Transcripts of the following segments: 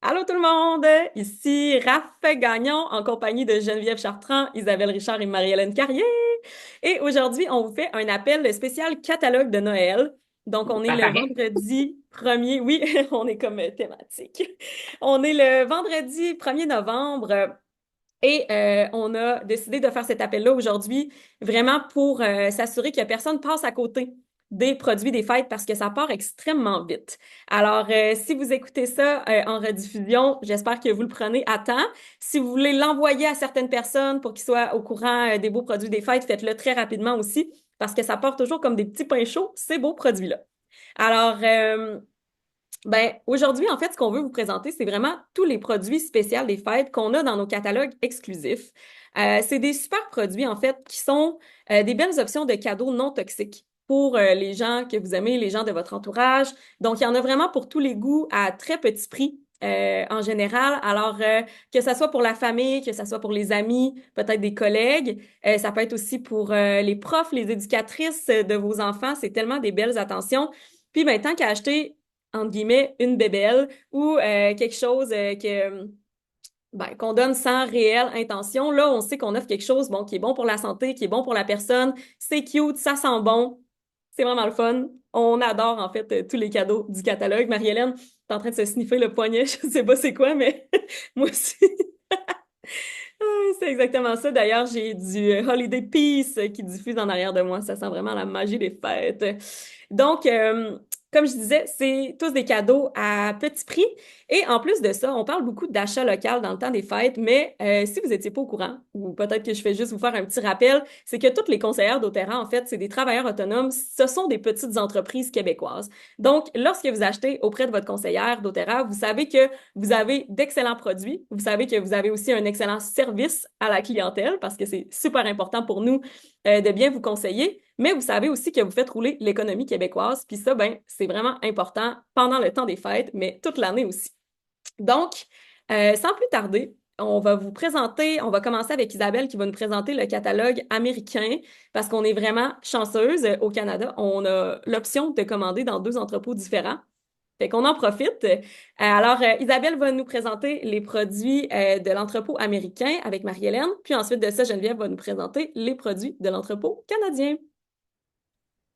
Allô tout le monde! Ici Raph Gagnon en compagnie de Geneviève Chartrand, Isabelle Richard et Marie-Hélène Carrier. Et aujourd'hui, on vous fait un appel spécial catalogue de Noël. Donc, on est Ça le paraît. vendredi 1er. Oui, on est comme thématique. On est le vendredi 1er novembre. Et on a décidé de faire cet appel-là aujourd'hui, vraiment pour s'assurer que personne passe à côté des produits des fêtes parce que ça part extrêmement vite. Alors, si vous écoutez ça en rediffusion, j'espère que vous le prenez à temps. Si vous voulez l'envoyer à certaines personnes pour qu'ils soient au courant des beaux produits des fêtes, faites-le très rapidement aussi parce que ça part toujours comme des petits pains chauds, ces beaux produits-là. Alors, aujourd'hui, en fait, ce qu'on veut vous présenter, c'est vraiment tous les produits spéciaux des fêtes qu'on a dans nos catalogues exclusifs. C'est des super produits, en fait, qui sont des belles options de cadeaux non toxiques pour les gens que vous aimez, les gens de votre entourage. Donc, il y en a vraiment pour tous les goûts à très petit prix. En général, alors que ça soit pour la famille, que ça soit pour les amis, peut-être des collègues, ça peut être aussi pour les profs, les éducatrices de vos enfants, c'est tellement des belles attentions. Puis, ben, tant qu'à acheter entre guillemets, une bébelle ou quelque chose qu'on donne sans réelle intention. Là, on sait qu'on offre quelque chose bon, qui est bon pour la santé, qui est bon pour la personne. C'est cute, ça sent bon. C'est vraiment le fun. On adore, en fait, tous les cadeaux du catalogue. Marie-Hélène, t'es en train de se sniffer le poignet. Je sais pas c'est quoi, mais moi aussi. C'est exactement ça. D'ailleurs, j'ai du Holiday Peace qui diffuse en arrière de moi. Ça sent vraiment la magie des fêtes. Donc, comme je disais, c'est tous des cadeaux à petit prix. Et en plus de ça, on parle beaucoup d'achat local dans le temps des fêtes, mais si vous n'étiez pas au courant, ou peut-être que je fais juste vous faire un petit rappel, c'est que toutes les conseillères d'Otera, en fait, c'est des travailleurs autonomes. Ce sont des petites entreprises québécoises. Donc, lorsque vous achetez auprès de votre conseillère d'Otera, vous savez que vous avez d'excellents produits. Vous savez que vous avez aussi un excellent service à la clientèle parce que c'est super important pour nous de bien vous conseiller. Mais vous savez aussi que vous faites rouler l'économie québécoise. Puis ça, ben, c'est vraiment important pendant le temps des fêtes, mais toute l'année aussi. Donc, sans plus tarder, on va commencer avec Isabelle qui va nous présenter le catalogue américain parce qu'on est vraiment chanceuse au Canada. On a l'option de commander dans deux entrepôts différents. Fait qu'on en profite. Alors, Isabelle va nous présenter les produits de l'entrepôt américain avec Marie-Hélène. Puis ensuite de ça, Geneviève va nous présenter les produits de l'entrepôt canadien.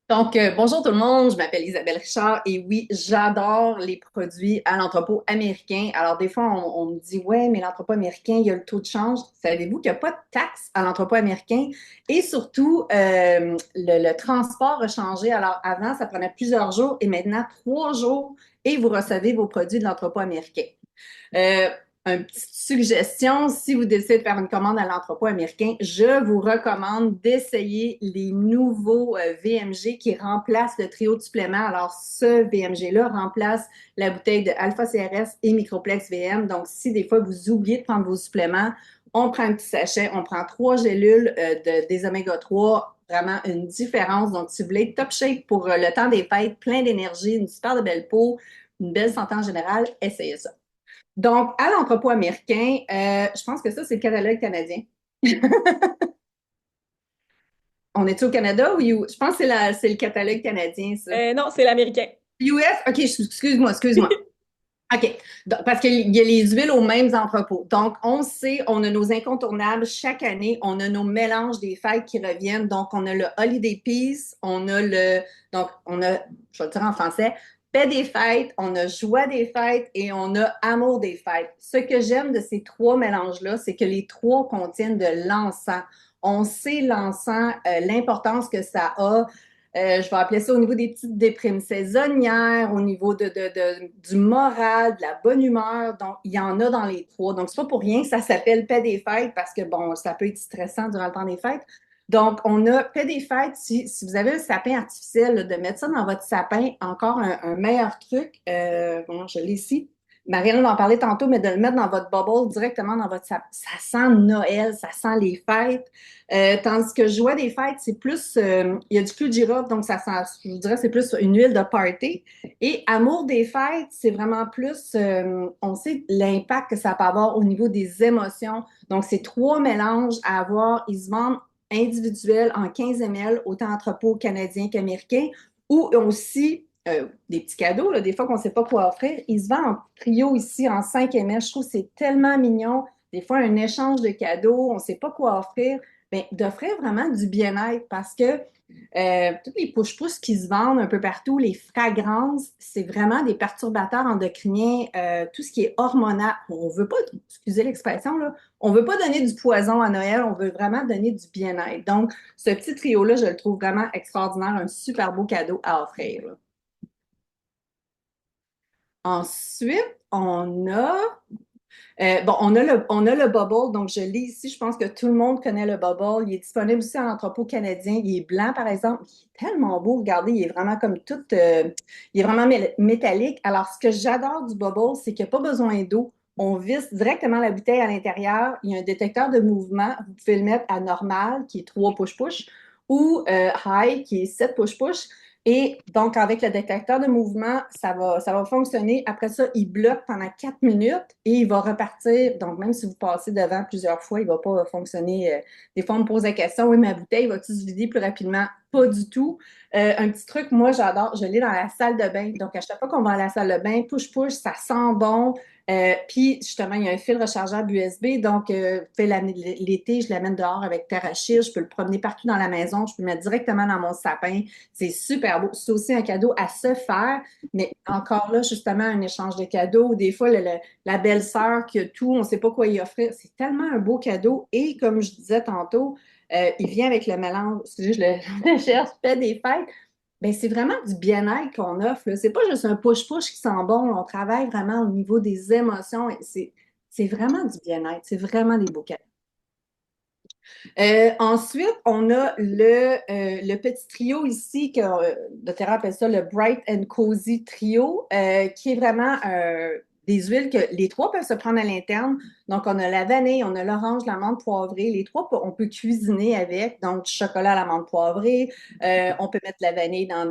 Donc, bonjour tout le monde, je m'appelle Isabelle Richard et oui, j'adore les produits à l'entrepôt américain. Alors, des fois, on me dit, ouais, mais l'entrepôt américain, il y a le taux de change. Savez-vous qu'il n'y a pas de taxe à l'entrepôt américain? Et surtout, le transport a changé. Alors, avant, ça prenait plusieurs jours et maintenant, 3 jours et vous recevez vos produits de l'entrepôt américain. Euh, une petite suggestion, si vous décidez de faire une commande à l'entrepôt américain, je vous recommande d'essayer les nouveaux VMG qui remplacent le trio de suppléments. Alors, ce VMG-là remplace la bouteille de Alpha CRS et Microplex VM. Donc, si des fois vous oubliez de prendre vos suppléments, on prend un petit sachet, on prend 3 gélules des oméga 3, vraiment une différence. Donc, si vous voulez être top shape pour le temps des fêtes, plein d'énergie, une super de belle peau, une belle santé en général, essayez ça. Donc, à l'entrepôt américain, je pense que ça, c'est le catalogue canadien. On est au Canada ou je pense que c'est le catalogue canadien, ça. Non, c'est l'américain. US? OK, excuse-moi, excuse-moi. OK, parce qu'il y a les huiles aux mêmes entrepôts. Donc, on sait, on a nos incontournables chaque année, on a nos mélanges des fêtes qui reviennent. Donc, on a le Holiday Peace, on a, je vais le dire en français, paix des fêtes, on a joie des fêtes et on a amour des fêtes. Ce que j'aime de ces trois mélanges-là, c'est que les trois contiennent de l'encens. On sait l'encens, l'importance que ça a. Je vais appeler ça au niveau des petites déprimes saisonnières, au niveau du moral, de la bonne humeur. Donc, il y en a dans les trois. Donc, c'est pas pour rien que ça s'appelle paix des fêtes parce que, bon, ça peut être stressant durant le temps des fêtes. Donc, on a paix des fêtes. Si vous avez un sapin artificiel, là, de mettre ça dans votre sapin, encore un meilleur truc. Bon, je l'ai ici. Marianne va en parler tantôt, mais de le mettre dans votre bubble directement dans votre sapin. Ça sent Noël, ça sent les fêtes. Tandis que joie des fêtes, c'est plus, il y a du clou de girofle, donc ça sent, je vous dirais, c'est plus une huile de party. Et amour des fêtes, c'est vraiment plus, on sait l'impact que ça peut avoir au niveau des émotions. Donc, c'est trois mélanges à avoir. Ils se vendent individuels en 15 ml, autant entrepôt canadien qu'américain, ou aussi des petits cadeaux, là, des fois qu'on ne sait pas quoi offrir. Ils se vendent en trio ici, en 5 MS. Je trouve que c'est tellement mignon. Des fois, un échange de cadeaux, on ne sait pas quoi offrir. Bien, d'offrir vraiment du bien-être parce que tous les push-push qui se vendent un peu partout, les fragrances, c'est vraiment des perturbateurs endocriniens, tout ce qui est hormonal. On veut pas, excusez l'expression, là, on veut pas donner du poison à Noël, on veut vraiment donner du bien-être. Donc, ce petit trio-là, je le trouve vraiment extraordinaire, un super beau cadeau à offrir, là. Ensuite, on a le Bubble, donc je l'ai ici. Je pense que tout le monde connaît le Bubble. Il est disponible aussi en entrepôt canadien. Il est blanc, par exemple. Il est tellement beau. Regardez, il est vraiment comme tout. Il est vraiment métallique. Alors, ce que j'adore du Bubble, c'est qu'il n'y a pas besoin d'eau. On visse directement la bouteille à l'intérieur. Il y a un détecteur de mouvement. Vous pouvez le mettre à normal, qui est 3 push-push, ou high, qui est 7 push-push. Et donc, avec le détecteur de mouvement, ça va fonctionner. Après ça, il bloque pendant 4 minutes et il va repartir. Donc, même si vous passez devant plusieurs fois, il ne va pas fonctionner. Des fois, on me pose la question, oui, ma bouteille va-tu se vider plus rapidement? Pas du tout. Un petit truc, moi, j'adore, je l'ai dans la salle de bain. Donc, à chaque fois qu'on va à la salle de bain, push-push, ça sent bon. Puis, justement, il y a un fil rechargeable USB. Donc, l'été, je l'amène dehors avec Terrachir. Je peux le promener partout dans la maison. Je peux le mettre directement dans mon sapin. C'est super beau. C'est aussi un cadeau à se faire. Mais encore là, justement, un échange de cadeaux. Des fois, la belle-sœur qui a tout, on ne sait pas quoi y offrir. C'est tellement un beau cadeau. Et comme je disais tantôt, il vient avec le mélange. Excusez, je le cherche, fait des fêtes. Ben, c'est vraiment du bien-être qu'on offre, là. C'est pas juste un push-push qui sent bon. On travaille vraiment au niveau des émotions. C'est vraiment du bien-être. C'est vraiment des beaux cadeaux. Ensuite, on a le petit trio ici, que doTERRA appelle ça le Bright and Cozy Trio, qui est vraiment des huiles que les trois peuvent se prendre à l'interne. Donc, on a la vanille, on a l'orange, l'amande poivrée. Les trois, on peut cuisiner avec. Donc, du chocolat à l'amande poivrée. On peut mettre la vanille dans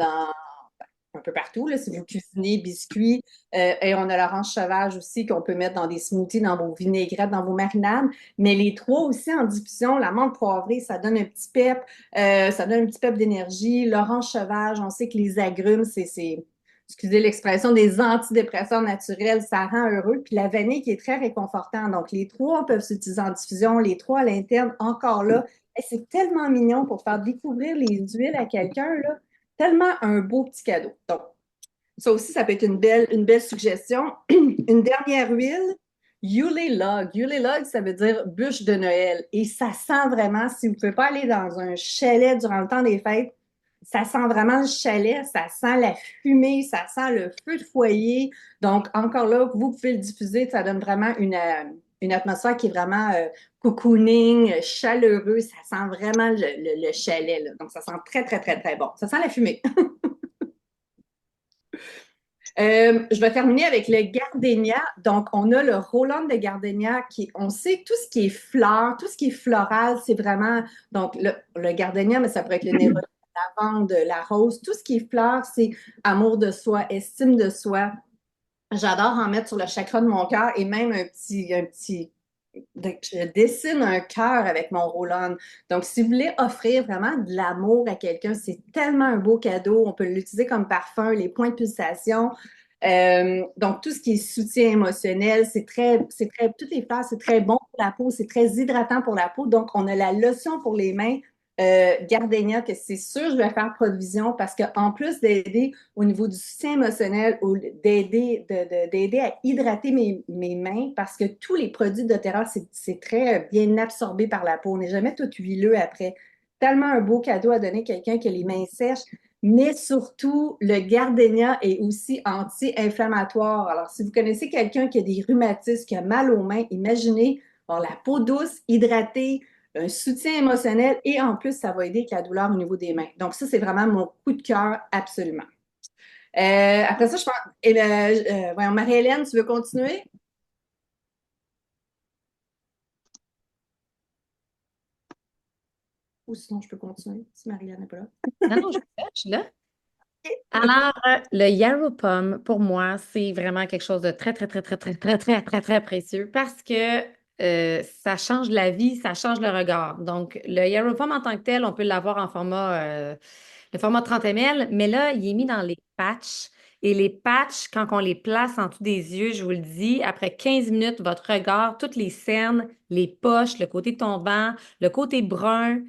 un peu partout, là, si vous cuisinez, biscuits. Et on a l'orange sauvage aussi qu'on peut mettre dans des smoothies, dans vos vinaigrettes, dans vos marinades. Mais les trois aussi en diffusion, la menthe poivrée, ça donne un petit pep, ça donne un petit pep d'énergie. L'orange sauvage, on sait que les agrumes, excusez l'expression, des antidépresseurs naturels, ça rend heureux. Puis la vanille qui est très réconfortant. Donc, les trois peuvent s'utiliser en diffusion, les trois à l'interne, encore là. Et c'est tellement mignon pour faire découvrir les huiles à quelqu'un, là. Tellement un beau petit cadeau. Donc, ça aussi, ça peut être une belle suggestion. Une dernière huile, Yule Log. Yule Log, ça veut dire bûche de Noël. Et ça sent vraiment, si vous ne pouvez pas aller dans un chalet durant le temps des fêtes, ça sent vraiment le chalet, ça sent la fumée, ça sent le feu de foyer. Donc, encore là, vous pouvez le diffuser, ça donne vraiment une atmosphère qui est vraiment cocooning, chaleureux. Ça sent vraiment le chalet, là. Donc, ça sent très, très, très, très bon. Ça sent la fumée. Je vais terminer avec le gardénia. Donc, on a le Roland de gardénia on sait tout ce qui est fleurs, tout ce qui est floral, c'est vraiment, donc le gardénia, mais ça pourrait être le néroli, la lavande, la rose, tout ce qui est fleurs, c'est amour de soi, estime de soi. J'adore en mettre sur le chakra de mon cœur et même je dessine un cœur avec mon roll-on. Donc, si vous voulez offrir vraiment de l'amour à quelqu'un, c'est tellement un beau cadeau. On peut l'utiliser comme parfum, les points de pulsation. Donc, tout ce qui est soutien émotionnel, toutes les fleurs, c'est très bon pour la peau, c'est très hydratant pour la peau. Donc, on a la lotion pour les mains, Gardenia, que c'est sûr, je vais faire provision parce qu'en plus d'aider au niveau du soutien émotionnel ou d'aider à hydrater mes mains, parce que tous les produits de doTERRA, c'est très bien absorbé par la peau. On n'est jamais tout huileux après. Tellement un beau cadeau à donner à quelqu'un qui a les mains sèches. Mais surtout, le gardénia est aussi anti-inflammatoire. Alors, si vous connaissez quelqu'un qui a des rhumatismes, qui a mal aux mains, imaginez avoir la peau douce, hydratée, un soutien émotionnel et en plus, ça va aider avec la douleur au niveau des mains. Donc, ça, c'est vraiment mon coup de cœur, absolument. Après ça, je pense. Voyons, Marie-Hélène, tu veux continuer? Ou sinon, je peux continuer si Marie-Hélène n'est pas là. Non, non, je suis là. Alors, le Yarrow Pom, pour moi, c'est vraiment quelque chose de très, très, très, très, très, très, très, très, très précieux parce que ça change la vie, ça change le regard. Donc, le Yarrow Pom en tant que tel, on peut l'avoir en format, le format 30 ml, mais là, il est mis dans les patchs. Et les patchs, quand on les place en dessous des yeux, je vous le dis, après 15 minutes, votre regard, toutes les cernes, les poches, le côté tombant, le côté brun,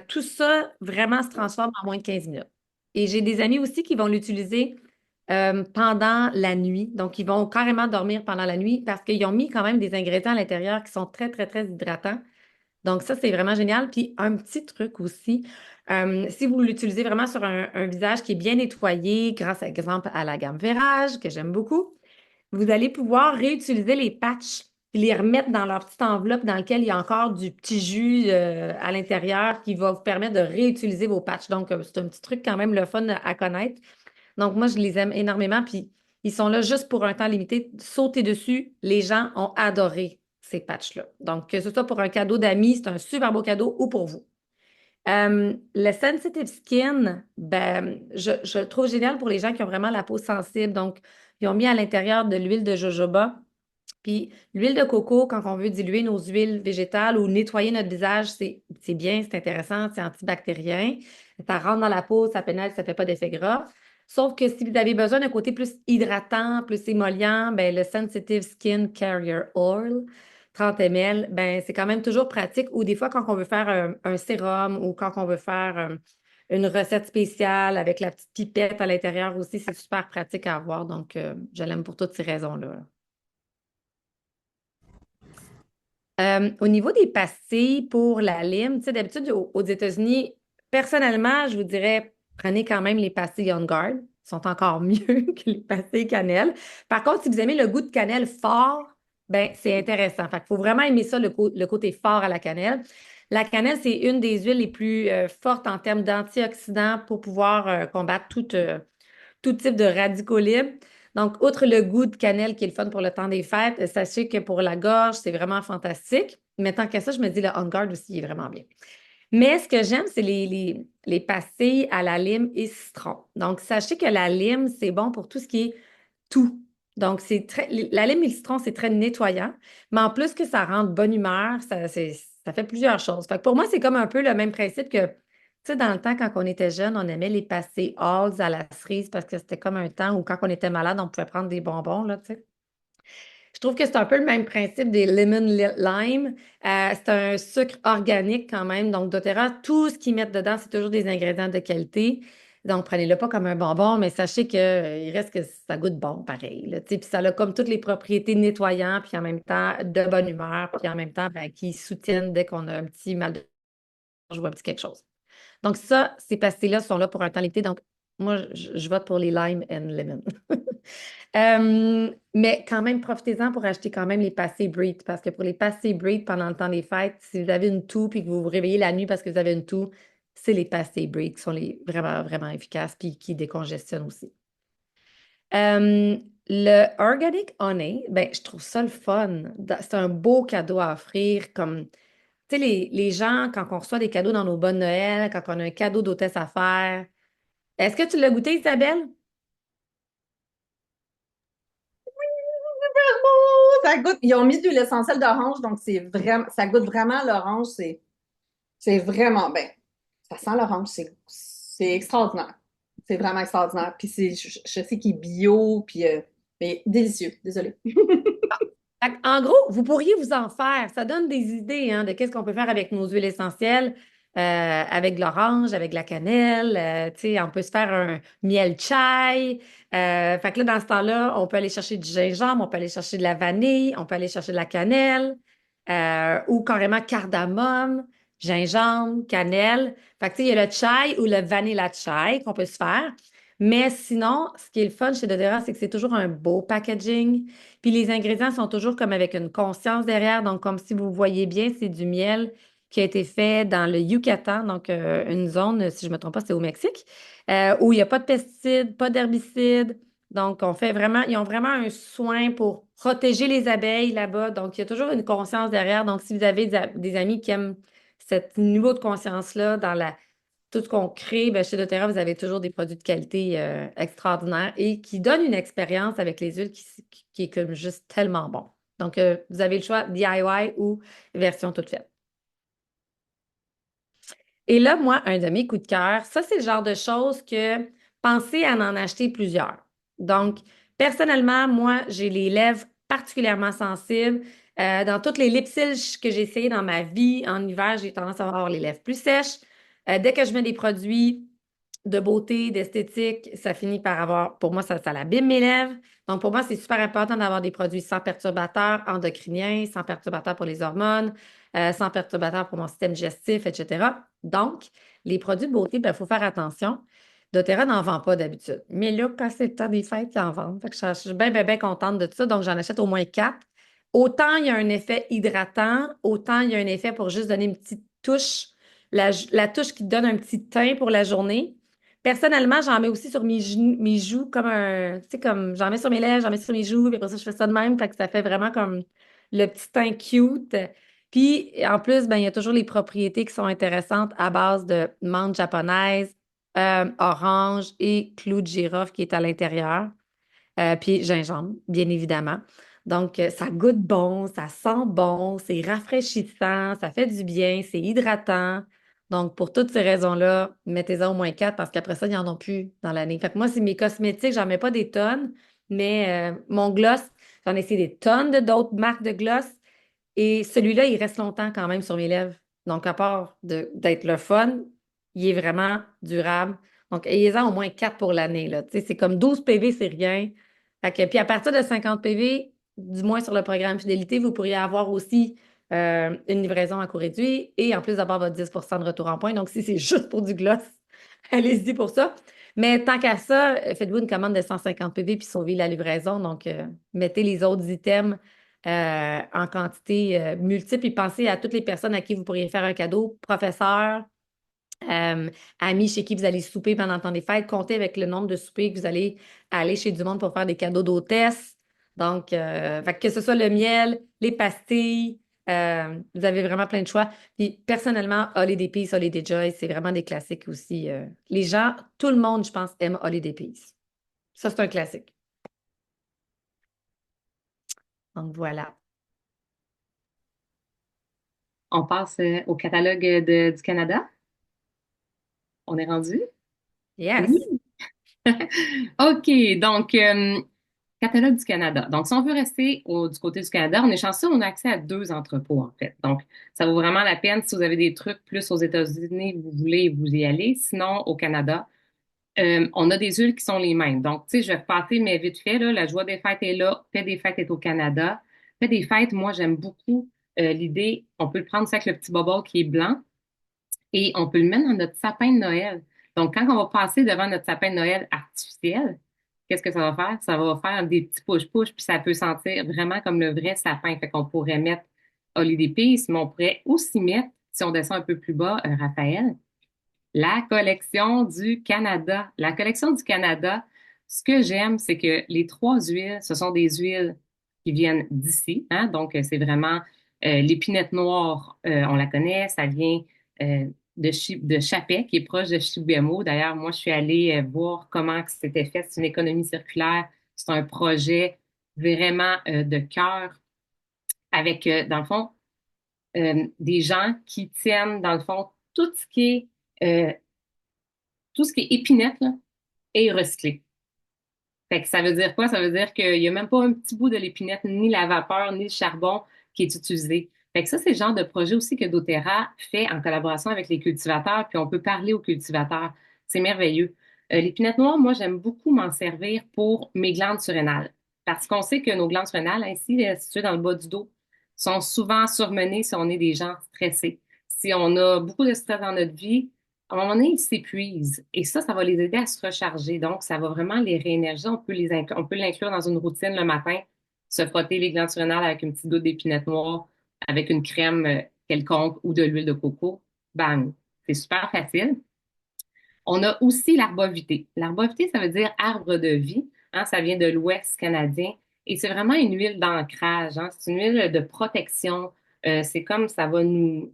tout ça vraiment se transforme en moins de 15 minutes. Et j'ai des amis aussi qui vont l'utiliser pendant la nuit. Donc, ils vont carrément dormir pendant la nuit parce qu'ils ont mis quand même des ingrédients à l'intérieur qui sont très, très, très hydratants. Donc, ça, c'est vraiment génial. Puis, un petit truc aussi, si vous l'utilisez vraiment sur un visage qui est bien nettoyé, grâce, par exemple, à la gamme Vérage, que j'aime beaucoup, vous allez pouvoir réutiliser les patchs puis les remettre dans leur petite enveloppe dans laquelle il y a encore du petit jus à l'intérieur qui va vous permettre de réutiliser vos patchs. Donc, c'est un petit truc quand même le fun à connaître. Donc, moi, je les aime énormément. Puis, ils sont là juste pour un temps limité. Sautez dessus. Les gens ont adoré ces patchs-là. Donc, que ce soit pour un cadeau d'amis, c'est un super beau cadeau ou pour vous. Le Sensitive Skin, ben, je le trouve génial pour les gens qui ont vraiment la peau sensible. Donc, ils ont mis à l'intérieur de l'huile de jojoba. Puis, l'huile de coco, quand on veut diluer nos huiles végétales ou nettoyer notre visage, c'est bien, c'est intéressant, c'est antibactérien. Ça rentre dans la peau, ça pénètre, ça ne fait pas d'effet gras. Sauf que si vous avez besoin d'un côté plus hydratant, plus émollient, ben, le Sensitive Skin Carrier Oil, 30 ml, ben, c'est quand même toujours pratique. Ou des fois, quand on veut faire un sérum ou quand on veut faire une recette spéciale avec la petite pipette à l'intérieur aussi, c'est super pratique à avoir. Donc, je l'aime pour toutes ces raisons-là. Au niveau des pastilles pour la lime, tu sais, d'habitude, aux États-Unis, personnellement, je vous dirais, prenez quand même les pastilles On Guard. Ils sont encore mieux que les pastilles cannelle. Par contre, si vous aimez le goût de cannelle fort, ben c'est intéressant. Fait qu'il faut vraiment aimer ça, le côté fort à la cannelle. La cannelle, c'est une des huiles les plus fortes en termes d'antioxydants pour pouvoir combattre tout type de radicaux libres. Donc, outre le goût de cannelle qui est le fun pour le temps des fêtes, sachez que pour la gorge, c'est vraiment fantastique. Mais tant qu'à ça, je me dis le On Guard aussi est vraiment bien. Mais ce que j'aime, c'est les pastilles à la lime et citron. Donc, sachez que la lime, c'est bon pour tout ce qui est tout. Donc, la lime et le citron, c'est très nettoyant. Mais en plus que ça rend de bonne humeur, ça fait plusieurs choses. Fait que pour moi, c'est comme un peu le même principe que tu sais, dans le temps, quand on était jeune, on aimait les passer Halls à la cerise parce que c'était comme un temps où, quand on était malade, on pouvait prendre des bonbons, là, tu sais. Je trouve que c'est un peu le même principe des lime. C'est un sucre organique quand même. Donc, doTERRA, tout ce qu'ils mettent dedans, c'est toujours des ingrédients de qualité. Donc, prenez-le pas comme un bonbon, mais sachez qu'il reste que ça goûte bon, pareil, là, tu sais. Puis ça a comme toutes les propriétés nettoyantes, puis en même temps de bonne humeur, puis en même temps, ben, qui soutiennent dès qu'on a un petit mal de gorge ou un petit quelque chose. Donc, ça, ces pastilles-là sont là pour un temps limité. Donc, moi, je vote pour les lime and lemon. Mais quand même, profitez-en pour acheter quand même les pastilles Breathe. Parce que pour les pastilles Breathe, pendant le temps des fêtes, si vous avez une toux puis que vous vous réveillez la nuit parce que vous avez une toux, c'est les pastilles Breathe qui sont vraiment, vraiment efficaces puis qui décongestionnent aussi. Euh, le Organic Honey, ben, je trouve ça le fun. C'est un beau cadeau à offrir comme tu sais, les gens, quand on reçoit des cadeaux dans nos bonnes Noël, quand on a un cadeau d'hôtesse à faire, est-ce que tu l'as goûté, Isabelle? Ça goûte, ils ont mis de l'huile essentielle d'orange, donc c'est vraiment, ça goûte vraiment l'orange. C'est vraiment, ben, ça sent l'orange, c'est extraordinaire. C'est vraiment extraordinaire. Puis je sais qu'il est bio, puis mais délicieux. Désolée. En gros, vous pourriez vous en faire. Ça donne des idées hein, de qu'est-ce qu'on peut faire avec nos huiles essentielles, avec de l'orange, avec de la cannelle. Tu sais, on peut se faire un miel chai. Fait que là, dans ce temps-là, on peut aller chercher du gingembre, on peut aller chercher de la vanille, on peut aller chercher de la cannelle ou carrément cardamome, gingembre, cannelle. Fait que tu sais, il y a le chai ou le vanilla chai qu'on peut se faire. Mais sinon, ce qui est le fun chez doTERRA, c'est que c'est toujours un beau packaging. Puis les ingrédients sont toujours comme avec une conscience derrière. Donc, comme si vous voyez bien, c'est du miel qui a été fait dans le Yucatan, donc une zone, si je ne me trompe pas, c'est au Mexique, où il n'y a pas de pesticides, pas d'herbicides. Donc, on fait vraiment, ils ont vraiment un soin pour protéger les abeilles là-bas. Donc, il y a toujours une conscience derrière. Donc, si vous avez des amis qui aiment ce niveau de conscience-là dans tout ce qu'on crée, ben, chez doTERRA, vous avez toujours des produits de qualité extraordinaires et qui donnent une expérience avec les huiles qui est comme juste tellement bon. Donc, vous avez le choix DIY ou version toute faite. Et là, moi, un de mes coups de cœur, ça, c'est le genre de choses que pensez à en acheter plusieurs. Donc, personnellement, moi, j'ai les lèvres particulièrement sensibles. Dans toutes les lipsils que j'ai essayé dans ma vie, en hiver, j'ai tendance à avoir les lèvres plus sèches. Dès que je mets des produits de beauté, d'esthétique, ça finit par avoir, pour moi, ça l'abîme mes lèvres. Donc, pour moi, c'est super important d'avoir des produits sans perturbateurs endocriniens, sans perturbateurs pour les hormones, sans perturbateurs pour mon système digestif, etc. Donc, les produits de beauté, il faut faire attention. doTERRA n'en vend pas d'habitude. Mais là, quand c'est le temps des fêtes, ils en vendent. Fait que je suis bien, bien, bien contente de tout ça. Donc, j'en achète au moins 4. Autant il y a un effet hydratant, autant il y a un effet pour juste donner une petite touche, la touche qui te donne un petit teint pour la journée. Personnellement, j'en mets aussi sur mes joues comme un, tu sais, comme j'en mets sur mes lèvres, j'en mets sur mes joues, puis après ça, je fais ça de même, fait que ça fait vraiment comme le petit teint cute. Puis, en plus, ben, il y a toujours les propriétés qui sont intéressantes à base de menthe japonaise, orange et clou de girofle qui est à l'intérieur. Puis gingembre, bien évidemment. Donc, ça goûte bon, ça sent bon, c'est rafraîchissant, ça fait du bien, c'est hydratant. Donc, pour toutes ces raisons-là, mettez-en au moins 4 parce qu'après ça, il n'y en a plus dans l'année. Fait que moi, c'est mes cosmétiques, j'en mets pas des tonnes, mais mon gloss, j'en ai essayé des tonnes de d'autres marques de gloss et celui-là, il reste longtemps quand même sur mes lèvres. Donc, à part d'être le fun, il est vraiment durable. Donc, ayez-en au moins 4 pour l'année, là. Tu sais, c'est comme 12 PV, c'est rien. Puis à partir de 50 PV, du moins sur le programme fidélité, vous pourriez avoir aussi une livraison à coût réduit et en plus d'avoir votre 10 de retour en point. Donc, si c'est juste pour du gloss, allez-y pour ça. Mais tant qu'à ça, faites-vous une commande de 150 PV puis sauvez la livraison. Donc, mettez les autres items en quantité multiple et pensez à toutes les personnes à qui vous pourriez faire un cadeau, professeurs, amis chez qui vous allez souper pendant le temps des fêtes, comptez avec le nombre de soupers que vous allez aller chez du monde pour faire des cadeaux d'hôtesse. Donc, fait que ce soit le miel, les pastilles, vous avez vraiment plein de choix. Puis personnellement, Holiday Peace, Holiday Joy, c'est vraiment des classiques aussi. Les gens, tout le monde, je pense, aime Holiday Peace. Ça, c'est un classique. Donc, voilà. On passe au catalogue du Canada. On est rendu? Oui. Yes. OK, donc, catalogue du Canada. Donc, si on veut rester du côté du Canada, on est chanceux, on a accès à 2 entrepôts, en fait. Donc, ça vaut vraiment la peine. Si vous avez des trucs plus aux États-Unis, vous voulez vous y aller. Sinon, au Canada, on a des huiles qui sont les mêmes. Donc, tu sais, je vais repasser, mais vite fait, là, la joie des fêtes est là. Fait des fêtes est au Canada. Fait des fêtes, moi, j'aime beaucoup l'idée, on peut le prendre ça avec le petit bubble qui est blanc et on peut le mettre dans notre sapin de Noël. Donc, quand on va passer devant notre sapin de Noël artificiel, qu'est-ce que ça va faire? Ça va faire des petits push-push, puis ça peut sentir vraiment comme le vrai sapin. Fait qu'on pourrait mettre Holiday Peace, mais on pourrait aussi mettre, si on descend un peu plus bas, Raphaël, la collection du Canada. La collection du Canada, ce que j'aime, c'est que les 3 huiles, ce sont des huiles qui viennent d'ici, hein? Donc, c'est vraiment l'épinette noire, on la connaît, ça vient euh, de Chapet, qui est proche de Chibougamau. D'ailleurs, moi, je suis allée voir comment que c'était fait. C'est une économie circulaire. C'est un projet vraiment de cœur avec, dans le fond, des gens qui tiennent, dans le fond, tout ce qui est tout ce qui est épinette là, est recyclé. Fait que ça veut dire quoi? Ça veut dire qu'il n'y a même pas un petit bout de l'épinette, ni la vapeur, ni le charbon qui est utilisé. Fait que ça, c'est le genre de projet aussi que doTERRA fait en collaboration avec les cultivateurs, puis on peut parler aux cultivateurs. C'est merveilleux. L'épinette noire, moi, j'aime beaucoup m'en servir pour mes glandes surrénales. Parce qu'on sait que nos glandes surrénales, ainsi situées dans le bas du dos, sont souvent surmenées si on est des gens stressés. Si on a beaucoup de stress dans notre vie, à un moment donné, ils s'épuisent. Et ça va les aider à se recharger. Donc, ça va vraiment les réénergiser. On peut l'inclure dans une routine le matin, se frotter les glandes surrénales avec une petite goutte d'épinette noire, avec une crème quelconque ou de l'huile de coco. Bang! C'est super facile. On a aussi l'arbovité. L'arbovité, ça veut dire arbre de vie. Hein, ça vient de l'Ouest canadien. Et c'est vraiment une huile d'ancrage. Hein, c'est une huile de protection. C'est comme ça va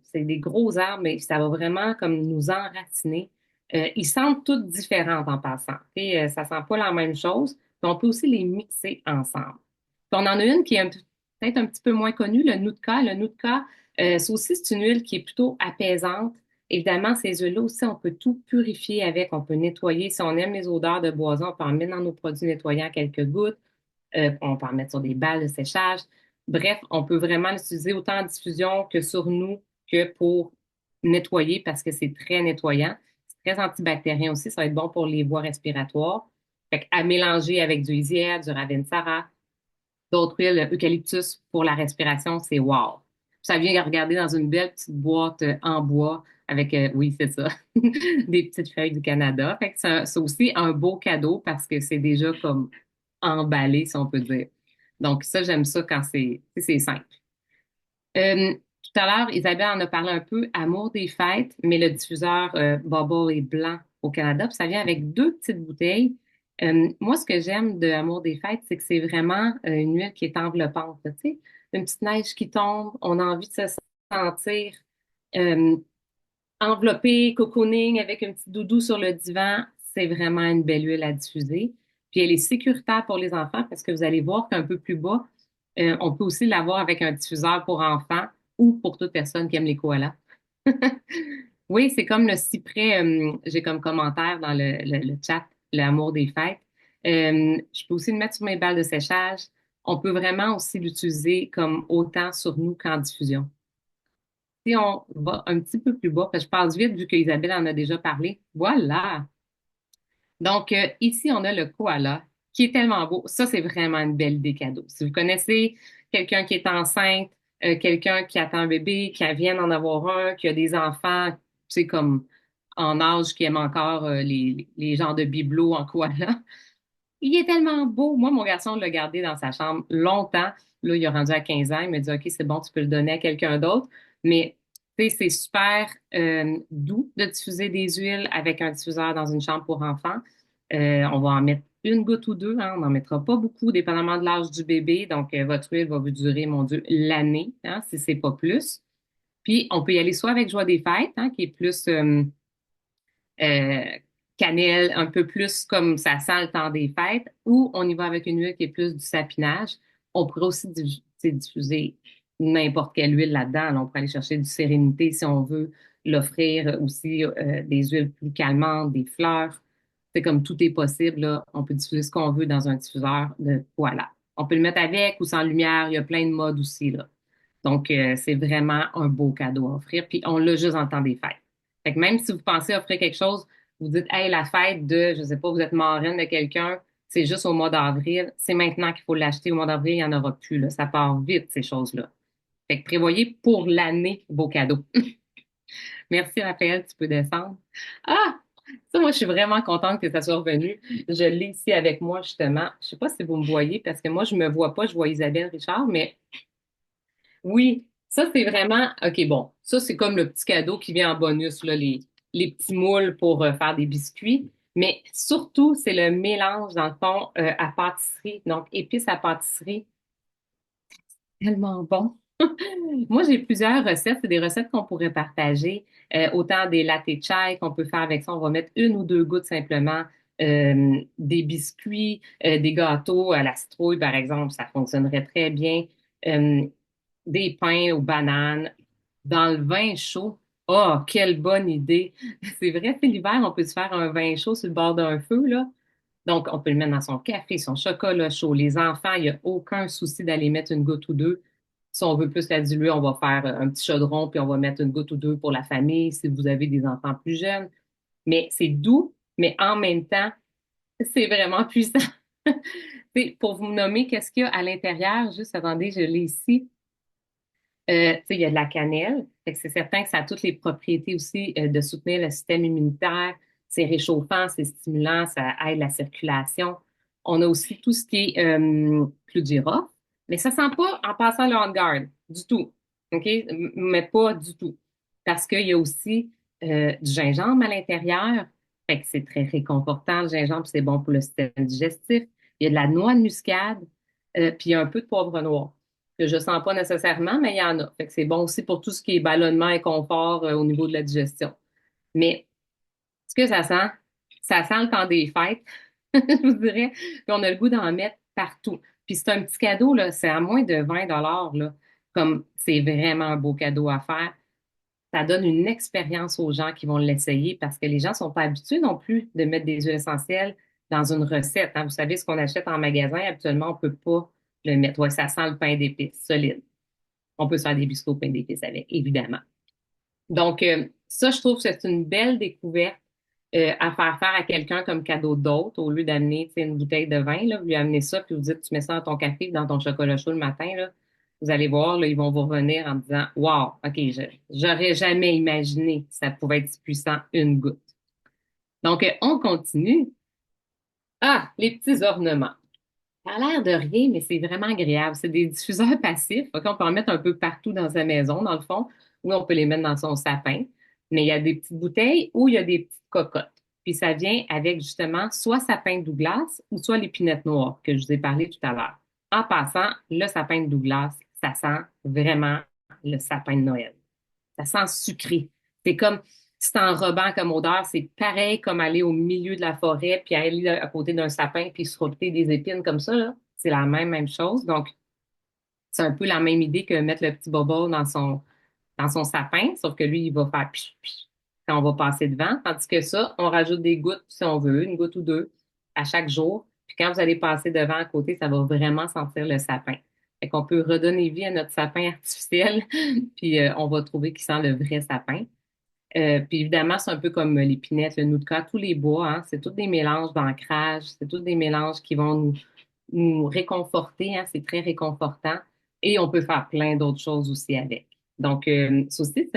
c'est des gros arbres, mais ça va vraiment comme nous enraciner. Ils sentent toutes différentes en passant. Et, ça sent pas la même chose. Puis on peut aussi les mixer ensemble. Puis on en a une qui est peut-être un petit peu moins connue, le Nootka. Le Nootka, c'est une huile qui est plutôt apaisante, évidemment, ces huiles-là aussi, on peut tout purifier avec, on peut nettoyer. Si on aime les odeurs de boison, on peut en mettre dans nos produits nettoyants quelques gouttes. On peut en mettre sur des balles de séchage. Bref, on peut vraiment l'utiliser autant en diffusion que sur nous que pour nettoyer parce que c'est très nettoyant. C'est très antibactérien aussi. Ça va être bon pour les voies respiratoires. Fait à mélanger avec du Isia, du Ravensara, d'autres huiles, eucalyptus pour la respiration, c'est wow. Ça vient regarder dans une belle petite boîte en bois avec, oui, c'est ça, des petites feuilles du Canada. Fait que c'est aussi un beau cadeau parce que c'est déjà comme emballé, si on peut dire. Donc ça, j'aime ça quand c'est simple. Tout à l'heure, Isabelle en a parlé un peu, Amour des fêtes, mais le diffuseur Bubble est blanc au Canada, puis ça vient avec deux petites bouteilles. Moi, ce que j'aime de Amour des fêtes, c'est que c'est vraiment une huile qui est enveloppante, là, tu sais, une petite neige qui tombe, on a envie de se sentir euh, enveloppé, cocooning, avec un petit doudou sur le divan. C'est vraiment une belle huile à diffuser. Puis elle est sécuritaire pour les enfants parce que vous allez voir qu'un peu plus bas, on peut aussi l'avoir avec un diffuseur pour enfants ou pour toute personne qui aime les koalas. Oui, c'est comme le cyprès, j'ai comme commentaire dans le chat, l'amour des fêtes. Je peux aussi le mettre sur mes balles de séchage. On peut vraiment aussi l'utiliser comme autant sur nous qu'en diffusion. Si on va un petit peu plus bas, parce que je passe vite vu qu'Isabelle en a déjà parlé. Voilà. Donc, ici, on a le koala, qui est tellement beau. Ça, c'est vraiment une belle idée cadeau. Si vous connaissez quelqu'un qui est enceinte, quelqu'un qui attend un bébé, qui vient d'en avoir un, qui a des enfants, tu sais, comme en âge, qui aime encore les genres de bibelots en koala, il est tellement beau. Moi, mon garçon l'a gardé dans sa chambre longtemps. Là, il a rendu à 15 ans. Il m'a dit, OK, c'est bon, tu peux le donner à quelqu'un d'autre. Mais, tu sais, c'est super doux de diffuser des huiles avec un diffuseur dans une chambre pour enfants. On va en mettre une goutte ou deux, hein. On n'en mettra pas beaucoup, dépendamment de l'âge du bébé. Donc, votre huile va vous durer, mon Dieu, l'année, hein, si c'est pas plus. Puis, on peut y aller soit avec Joie des fêtes, hein, qui est plus euh, cannelle, un peu plus comme ça sent le temps des fêtes, ou on y va avec une huile qui est plus du sapinage. On pourrait aussi diffuser n'importe quelle huile là-dedans. Là, on pourrait aller chercher du sérénité si on veut, l'offrir aussi des huiles plus calmantes, des fleurs. C'est comme tout est possible, là. On peut diffuser ce qu'on veut dans un diffuseur de voilà. On peut le mettre avec ou sans lumière. Il y a plein de modes aussi, là. Donc, c'est vraiment un beau cadeau à offrir. Puis, on l'a juste en temps des fêtes. Fait que même si vous pensez offrir quelque chose, vous dites, hey, la fête de, je sais pas, vous êtes marraine de quelqu'un, c'est juste au mois d'avril. C'est maintenant qu'il faut l'acheter. Au mois d'avril, il n'y en aura plus, là. Ça part vite, ces choses-là. Fait que prévoyez pour l'année vos cadeaux. Merci, Raphaël, tu peux descendre. Ah! Ça, moi, je suis vraiment contente que ça soit revenu. Je l'ai ici avec moi, justement. Je sais pas si vous me voyez, parce que moi, je me vois pas, je vois Isabelle Richard, mais oui, ça c'est vraiment, OK, bon, ça c'est comme le petit cadeau qui vient en bonus, là, les petits moules pour faire des biscuits. Mais surtout, c'est le mélange, dans le fond, à pâtisserie. Donc, épices à pâtisserie, tellement bon. Moi, j'ai plusieurs recettes. C'est des recettes qu'on pourrait partager. Autant des latte chai qu'on peut faire avec ça. On va mettre une ou deux gouttes simplement. Des biscuits, des gâteaux à la citrouille, par exemple. Ça fonctionnerait très bien. Euh, des pains aux bananes dans le vin chaud. Oh, quelle bonne idée! C'est vrai, c'est l'hiver, on peut se faire un vin chaud sur le bord d'un feu, là. Donc, on peut le mettre dans son café, son chocolat chaud. Les enfants, il n'y a aucun souci d'aller mettre une goutte ou deux. Si on veut plus la diluer, on va faire un petit chaudron, puis on va mettre une goutte ou deux pour la famille, si vous avez des enfants plus jeunes. Mais c'est doux, mais en même temps, c'est vraiment puissant. Pour vous nommer, qu'est-ce qu'il y a à l'intérieur? Juste, attendez, je l'ai ici. Tu sais, il y a de la cannelle. Fait que c'est certain que ça a toutes les propriétés aussi de soutenir le système immunitaire. C'est réchauffant, c'est stimulant, ça aide la circulation. On a aussi tout ce qui est clou de girofle, mais ça sent pas en passant le on guard du tout. OK? Mais pas du tout. Parce qu'il y a aussi du gingembre à l'intérieur. Fait que c'est très réconfortant, le gingembre, c'est bon pour le système digestif. Il y a de la noix de muscade, puis il y a un peu de poivre noir que je sens pas nécessairement, mais il y en a. Fait que c'est bon aussi pour tout ce qui est ballonnement et confort au niveau de la digestion. Mais ce que ça sent? Ça sent le temps des fêtes, je vous dirais. Puis on a le goût d'en mettre partout. Puis c'est un petit cadeau, là, c'est à moins de 20 là. Comme c'est vraiment un beau cadeau à faire. ça donne une expérience aux gens qui vont l'essayer parce que les gens sont pas habitués non plus de mettre des huiles essentielles dans une recette, hein. Vous savez, ce qu'on achète en magasin, habituellement, on peut pas le mettre. Ouais, ça sent le pain d'épices solide. On peut se faire des biscuits au pain d'épices avec, évidemment. Donc, ça, je trouve que c'est une belle découverte à faire à quelqu'un comme cadeau d'autre au lieu d'amener, tu sais, une bouteille de vin, là, vous lui amenez ça, puis vous dites, tu mets ça dans ton café, puis dans ton chocolat chaud le matin, là, vous allez voir, là, ils vont vous revenir en disant, wow, OK, j'aurais jamais imaginé que ça pouvait être si puissant une goutte. Donc, on continue. Ah, les petits ornements. Ça a l'air de rien, mais c'est vraiment agréable. C'est des diffuseurs passifs. OK, on peut en mettre un peu partout dans sa maison, dans le fond, ou on peut les mettre dans son sapin. Mais il y a des petites bouteilles ou il y a des petites cocottes. Puis ça vient avec justement soit sapin de Douglas ou soit l'épinette noire que je vous ai parlé tout à l'heure. En passant, le sapin de Douglas, ça sent vraiment le sapin de Noël. Ça sent sucré. C'est comme, c'est enrobant comme odeur. C'est pareil comme aller au milieu de la forêt puis aller à côté d'un sapin puis se frotter des épines comme ça, là. C'est la même chose. Donc, c'est un peu la même idée que mettre le petit bobo dans son sapin, sauf que lui, il va faire pich, pich quand on va passer devant. Tandis que ça, on rajoute des gouttes si on veut, une goutte ou deux à chaque jour. Puis quand vous allez passer devant à côté, ça va vraiment sentir le sapin. Fait qu'on peut redonner vie à notre sapin artificiel, puis on va trouver qu'il sent le vrai sapin. Puis évidemment, c'est un peu comme l'épinette, le noudka, tous les bois, hein, c'est tous des mélanges d'ancrage, c'est tous des mélanges qui vont nous réconforter, hein, c'est très réconfortant. Et on peut faire plein d'autres choses aussi avec. Donc, ça aussi,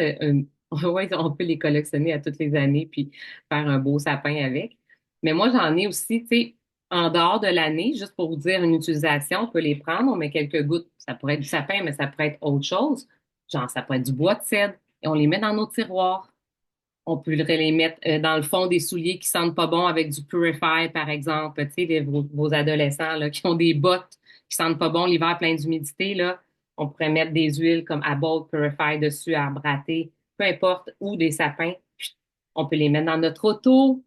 ouais, on peut les collectionner à toutes les années puis faire un beau sapin avec. Mais moi, j'en ai aussi, tu sais, en dehors de l'année, juste pour vous dire une utilisation, on peut les prendre, on met quelques gouttes, ça pourrait être du sapin, mais ça pourrait être autre chose. Genre, ça pourrait être du bois de cèdre et on les met dans nos tiroirs. On peut les mettre dans le fond des souliers qui sentent pas bon avec du Purify, par exemple. Tu sais, vos adolescents là, qui ont des bottes qui sentent pas bon l'hiver plein d'humidité, là, on pourrait mettre des huiles comme Abold Purify dessus, arbre raté, peu importe, ou des sapins. On peut les mettre dans notre auto.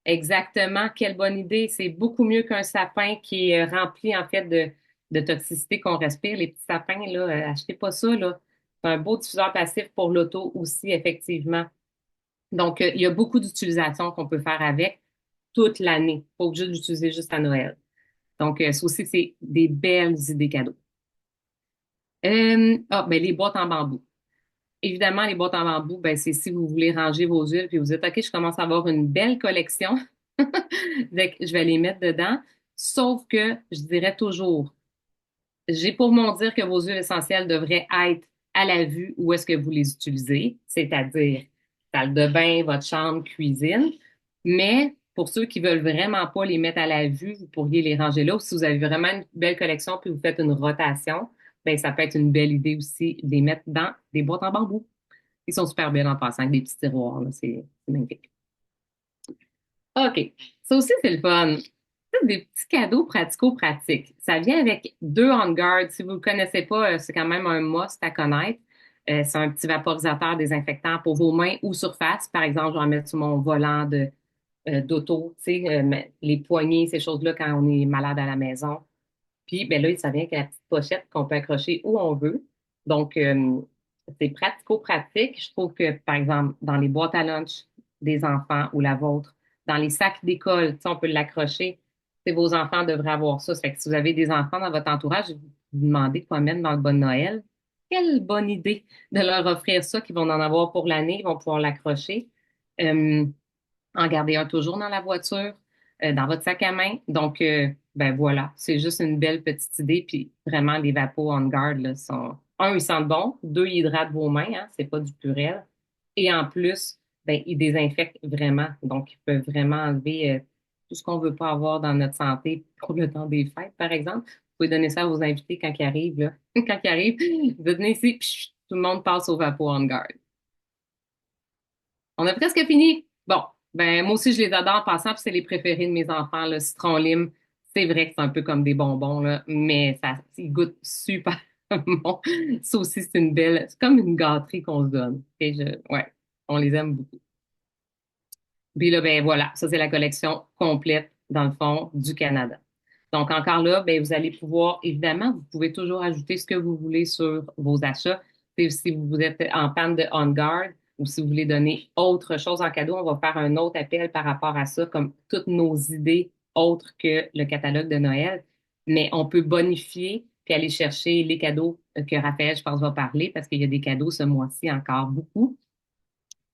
Exactement. Quelle bonne idée. C'est beaucoup mieux qu'un sapin qui est rempli, en fait, de toxicité qu'on respire. Les petits sapins, là, achetez pas ça, là. C'est un beau diffuseur passif pour l'auto aussi, effectivement. Donc, il y a beaucoup d'utilisations qu'on peut faire avec toute l'année. Pas obligé de l'utiliser juste à Noël. Donc, ça aussi, c'est des belles idées cadeaux. Ben, les boîtes en bambou. Évidemment, les boîtes en bambou, ben, c'est si vous voulez ranger vos huiles puis vous dites, OK, je commence à avoir une belle collection. Donc, je vais les mettre dedans. Sauf que je dirais toujours, j'ai pour mon dire que vos huiles essentielles devraient être à la vue où est-ce que vous les utilisez, c'est-à-dire salle de bain, votre chambre, cuisine. Mais pour ceux qui veulent vraiment pas les mettre à la vue, vous pourriez les ranger là. Ou si vous avez vraiment une belle collection puis vous faites une rotation, ben ça peut être une belle idée aussi de les mettre dans des boîtes en bambou. Ils sont super belles en passant avec des petits tiroirs, là. C'est magnifique. OK. Ça aussi, c'est le fun. C'est des petits cadeaux pratico-pratiques. Ça vient avec deux On Guard. Si vous ne le connaissez pas, c'est quand même un must à connaître. C'est un petit vaporisateur désinfectant pour vos mains ou surface. Par exemple, je vais en mettre sur mon volant d'auto, tu sais, les poignées, ces choses-là quand on est malade à la maison. Puis, ben là, ça vient avec la petite pochette qu'on peut accrocher où on veut. Donc, c'est pratico-pratique. Je trouve que, par exemple, dans les boîtes à lunch des enfants ou la vôtre, dans les sacs d'école, tu sais, on peut l'accrocher. C'est vos enfants devraient avoir ça. Ça fait que si vous avez des enfants dans votre entourage, vous demandez quoi mettre dans le bon Noël. Quelle bonne idée de leur offrir ça, qu'ils vont en avoir pour l'année, ils vont pouvoir l'accrocher. Euh, en garder un toujours dans la voiture, dans votre sac à main. Donc, ben voilà, c'est juste une belle petite idée. Puis vraiment, les Vapo On Guard, là, sont... Un, ils sentent bon. Deux, ils hydratent vos mains, hein, c'est pas du purel. Et en plus, ben, ils désinfectent vraiment. Donc, ils peuvent vraiment enlever tout ce qu'on veut pas avoir dans notre santé pour le temps des fêtes, par exemple. Vous pouvez donner ça à vos invités quand ils arrivent, là. Quand ils arrivent, vous venez ici, puis tout le monde passe au Vapo On Guard. On a presque fini. Bon, ben moi aussi je les adore en passant, puis c'est les préférés de mes enfants, le citron lime. C'est vrai que c'est un peu comme des bonbons, là, mais ça, ils goûtent super bon. Ça aussi, c'est une belle, c'est comme une gâterie qu'on se donne. Ouais, on les aime beaucoup. Puis là, ben voilà, ça c'est la collection complète, dans le fond, du Canada. Donc encore là, ben vous allez pouvoir, évidemment, vous pouvez toujours ajouter ce que vous voulez sur vos achats. Et si vous êtes en panne de On Guard, ou si vous voulez donner autre chose en cadeau, on va faire un autre appel par rapport à ça, comme toutes nos idées autres que le catalogue de Noël. Mais on peut bonifier puis aller chercher les cadeaux que Raphaël, je pense, va parler parce qu'il y a des cadeaux ce mois-ci encore beaucoup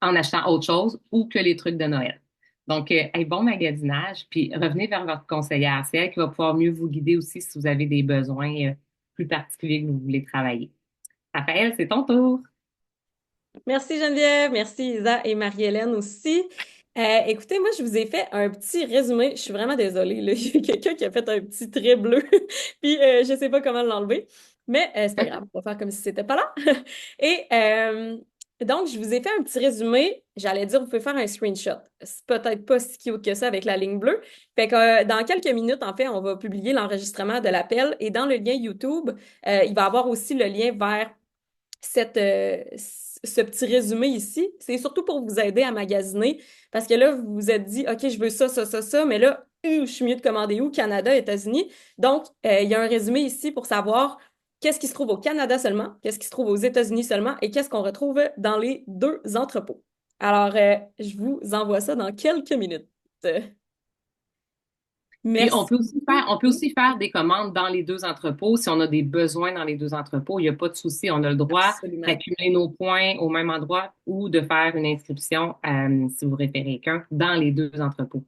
en achetant autre chose ou que les trucs de Noël. Donc, hey, bon magasinage, puis revenez vers votre conseillère. C'est elle qui va pouvoir mieux vous guider aussi si vous avez des besoins plus particuliers que vous voulez travailler. Raphaël, c'est ton tour. Merci Geneviève, merci Isa et Marie-Hélène aussi. Écoutez, moi, je vous ai fait un petit résumé. Je suis vraiment désolée, là. Il y a quelqu'un qui a fait un petit trait bleu, puis je sais pas comment l'enlever, mais c'est pas grave, on va faire comme si c'était pas là. Et donc, je vous ai fait un petit résumé. J'allais dire, vous pouvez faire un screenshot. C'est peut-être pas si cute que ça avec la ligne bleue. Fait que dans quelques minutes, en fait, on va publier l'enregistrement de l'appel et dans le lien YouTube, il va y avoir aussi le lien vers ce petit résumé ici. C'est surtout pour vous aider à magasiner parce que là, vous vous êtes dit, OK, je veux ça, ça, ça, ça, mais là, je suis mieux de commander où? Canada, États-Unis. Donc, il y a un résumé ici pour savoir qu'est-ce qui se trouve au Canada seulement, qu'est-ce qui se trouve aux États-Unis seulement et qu'est-ce qu'on retrouve dans les deux entrepôts. Alors, je vous envoie ça dans quelques minutes. Puis Merci. on peut aussi faire des commandes dans les deux entrepôts si on a des besoins dans les deux entrepôts. Il n'y a pas de souci. On a le droit Absolument. d'accumuler nos points au même endroit ou de faire une inscription, si vous référez quelqu'un, dans les deux entrepôts.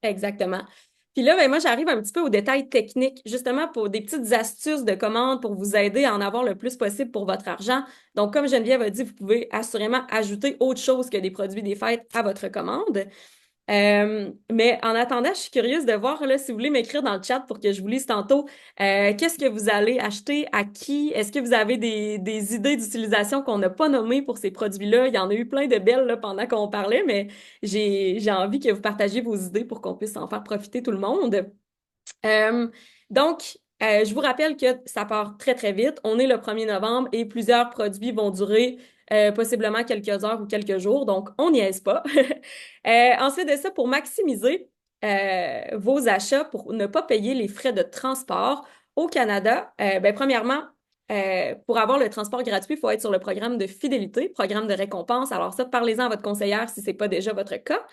Exactement. Puis là, ben, moi, j'arrive un petit peu aux détails techniques, justement pour des petites astuces de commande pour vous aider à en avoir le plus possible pour votre argent. Donc, comme Geneviève a dit, vous pouvez assurément ajouter autre chose que des produits des fêtes à votre commande. Mais en attendant, je suis curieuse de voir là, si vous voulez m'écrire dans le chat pour que je vous lise tantôt. Qu'est-ce que vous allez acheter? À qui? Est-ce que vous avez des idées d'utilisation qu'on n'a pas nommées pour ces produits-là? Il y en a eu plein de belles là, pendant qu'on parlait, mais j'ai envie que vous partagiez vos idées pour qu'on puisse en faire profiter tout le monde. Donc, je vous rappelle que ça part très, très vite. On est le 1er novembre et plusieurs produits vont durer possiblement quelques heures ou quelques jours. Donc, on n'y aise pas. Ensuite de ça, pour maximiser vos achats, pour ne pas payer les frais de transport au Canada, ben, premièrement, pour avoir le transport gratuit, il faut être sur le programme de fidélité, programme de récompense. Alors ça, parlez-en à votre conseillère si ce n'est pas déjà votre cas.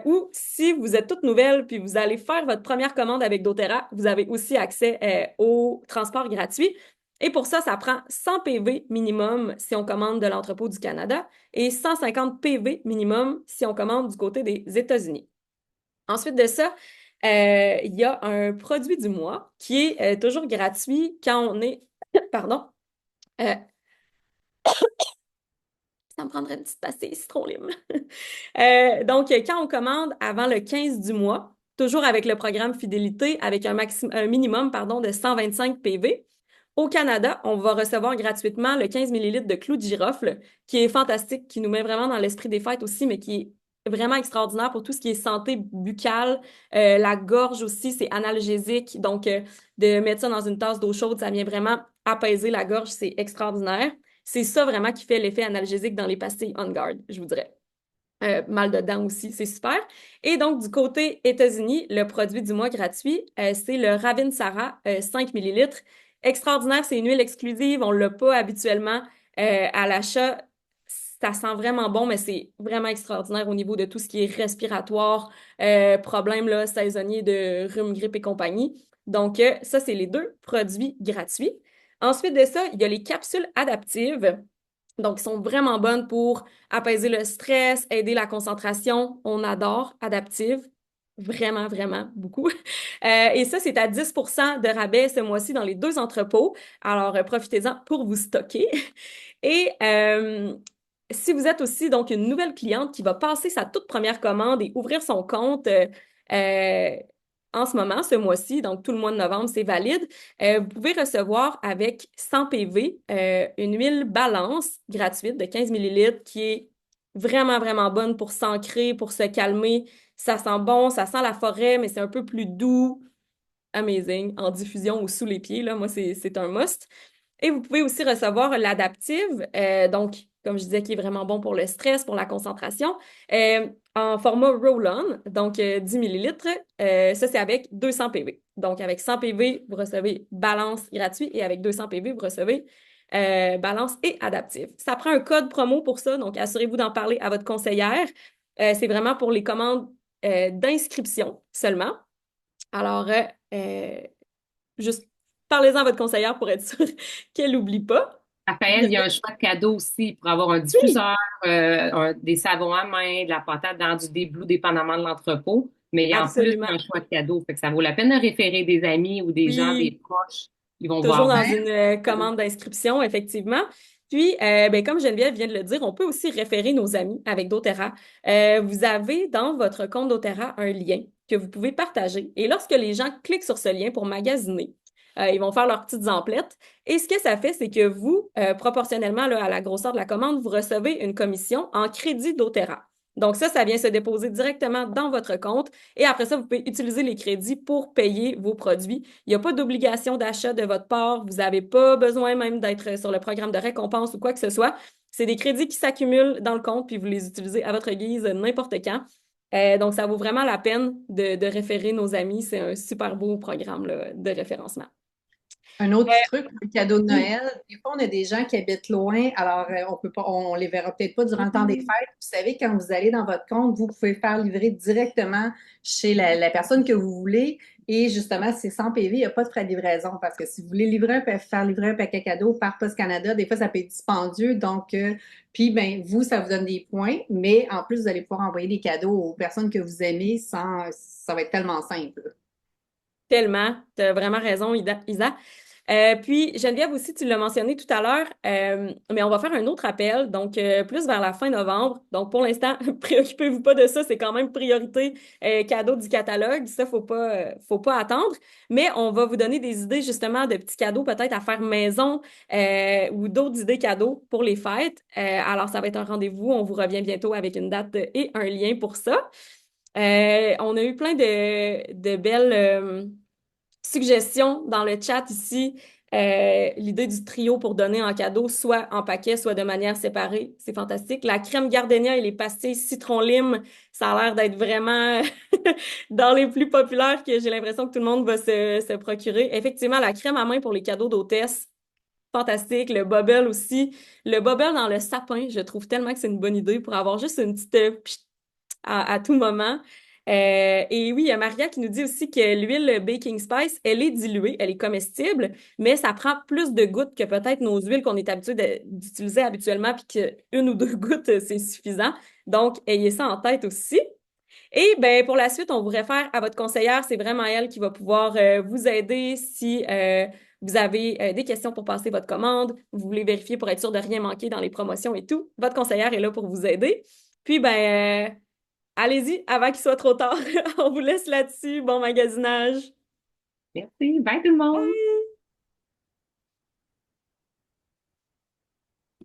Ou si vous êtes toute nouvelle puis vous allez faire votre première commande avec doTERRA, vous avez aussi accès au transport gratuit. Et pour ça, ça prend 100 PV minimum si on commande de l'entrepôt du Canada et 150 PV minimum si on commande du côté des États-Unis. Ensuite de ça, il y a un produit du mois qui est toujours gratuit quand on est, pardon, euh, ça me prendrait une petite pastille citron lime. Donc, quand on commande avant le 15 du mois, toujours avec le programme fidélité, avec un minimum, pardon, de 125 PV, au Canada, on va recevoir gratuitement le 15 millilitres de clou de girofle, qui est fantastique, qui nous met vraiment dans l'esprit des fêtes aussi, mais qui est vraiment extraordinaire pour tout ce qui est santé buccale. La gorge aussi, c'est analgésique. Donc, de mettre ça dans une tasse d'eau chaude, ça vient vraiment apaiser la gorge. C'est extraordinaire. C'est ça vraiment qui fait l'effet analgésique dans les pastilles On Guard, je vous dirais. Mal de dents aussi, c'est super. Et donc, du côté États-Unis, le produit du mois gratuit, c'est le Ravin Sarah 5 millilitres. Extraordinaire, c'est une huile exclusive, on ne l'a pas habituellement à l'achat. Ça sent vraiment bon, mais c'est vraiment extraordinaire au niveau de tout ce qui est respiratoire, problème là, saisonnier de rhume, grippe et compagnie. Donc, ça, c'est les deux produits gratuits. Ensuite de ça, il y a les capsules adaptives. Donc, ils sont vraiment bonnes pour apaiser le stress, aider la concentration. On adore Adaptive. Vraiment, vraiment beaucoup. Et ça, c'est à 10% de rabais ce mois-ci dans les deux entrepôts. Alors, profitez-en pour vous stocker. Et si vous êtes aussi donc une nouvelle cliente qui va passer sa toute première commande et ouvrir son compte euh, en ce moment, ce mois-ci, donc tout le mois de novembre, c'est valide, vous pouvez recevoir avec 100 PV une huile balance gratuite de 15 millilitres qui est vraiment, vraiment bonne pour s'ancrer, pour se calmer. Ça sent bon, ça sent la forêt, mais c'est un peu plus doux. Amazing. En diffusion ou sous les pieds, là, moi, c'est un must. Et vous pouvez aussi recevoir l'adaptive, donc, comme je disais, qui est vraiment bon pour le stress, pour la concentration, en format roll-on, donc 10 millilitres. Ça, c'est avec 200 PV. Donc, avec 100 PV, vous recevez balance gratuit et avec 200 PV, vous recevez balance et adaptive. Ça prend un code promo pour ça, donc assurez-vous d'en parler à votre conseillère. C'est vraiment pour les commandes d'inscription seulement. Alors, juste parlez-en à votre conseillère pour être sûr qu'elle n'oublie pas. Raphaël, il y a un choix de cadeau aussi pour avoir un Oui, diffuseur, des savons à main, de la patate dans du déblou, dépendamment de l'entrepôt. Mais en plus, il y a absolument. un choix de cadeau. Fait que ça vaut la peine de référer des amis ou des gens, des Oui, proches. Ils vont toujours voir. dans Ben, une commande d'inscription, effectivement. Puis, ben, comme Geneviève vient de le dire, on peut aussi référer nos amis avec doTERRA. Vous avez dans votre compte doTERRA un lien que vous pouvez partager. Et lorsque les gens cliquent sur ce lien pour magasiner, ils vont faire leurs petites emplettes. Et ce que ça fait, c'est que vous, proportionnellement là, à la grosseur de la commande, vous recevez une commission en crédit doTERRA. Donc ça vient se déposer directement dans votre compte. Et après ça, vous pouvez utiliser les crédits pour payer vos produits. Il n'y a pas d'obligation d'achat de votre part. Vous n'avez pas besoin même d'être sur le programme de récompense ou quoi que ce soit. C'est des crédits qui s'accumulent dans le compte, puis vous les utilisez à votre guise n'importe quand. Donc, ça vaut vraiment la peine de référer nos amis. C'est un super beau programme là, de référencement. Un autre petit truc pour le cadeau de Oui. Noël, des fois, on a des gens qui habitent loin, alors on peut pas, on les verra peut-être pas durant le temps des fêtes. Vous savez, quand vous allez dans votre compte, vous pouvez faire livrer directement chez la personne que vous voulez. Et justement, c'est sans PV, il n'y a pas de frais de livraison. Parce que si vous voulez faire livrer un paquet cadeau par Post Canada, des fois, ça peut être dispendieux. Donc, puis, ben, vous, ça vous donne des points, mais en plus, vous allez pouvoir envoyer des cadeaux aux personnes que vous aimez ça va être tellement simple. Tellement, tu as vraiment raison, Isa. Puis, Geneviève aussi, tu l'as mentionné tout à l'heure, mais on va faire un autre appel, donc plus vers la fin novembre. Donc, pour l'instant, préoccupez-vous pas de ça, c'est quand même priorité cadeau du catalogue. Ça, faut pas attendre. Mais on va vous donner des idées justement de petits cadeaux peut-être à faire maison ou d'autres idées cadeaux pour les fêtes. Alors, ça va être un rendez-vous. On vous revient bientôt avec une date et un lien pour ça. On a eu plein de belles suggestions dans le chat ici. L'idée du trio pour donner en cadeau, soit en paquet, soit de manière séparée. C'est fantastique. La crème Gardenia et les pastilles citron-lime, ça a l'air d'être vraiment dans les plus populaires que j'ai l'impression que tout le monde va se procurer. Effectivement, la crème à main pour les cadeaux d'hôtesse, fantastique. Le bubble aussi. Le bubble dans le sapin, je trouve tellement que c'est une bonne idée pour avoir juste une petite à tout moment. Et oui, il y a Maria qui nous dit aussi que l'huile baking spice, elle est diluée, elle est comestible, mais ça prend plus de gouttes que peut-être nos huiles qu'on est habitué d'utiliser habituellement, puis qu'une ou deux gouttes, c'est suffisant. Donc, ayez ça en tête aussi. Et ben pour la suite, on vous réfère à votre conseillère. C'est vraiment elle qui va pouvoir vous aider si vous avez des questions pour passer votre commande, vous voulez vérifier pour être sûr de rien manquer dans les promotions et tout. Votre conseillère est là pour vous aider. Puis ben allez-y avant qu'il soit trop tard. On vous laisse là-dessus. Bon magasinage. merci. Bye tout le monde. Bye!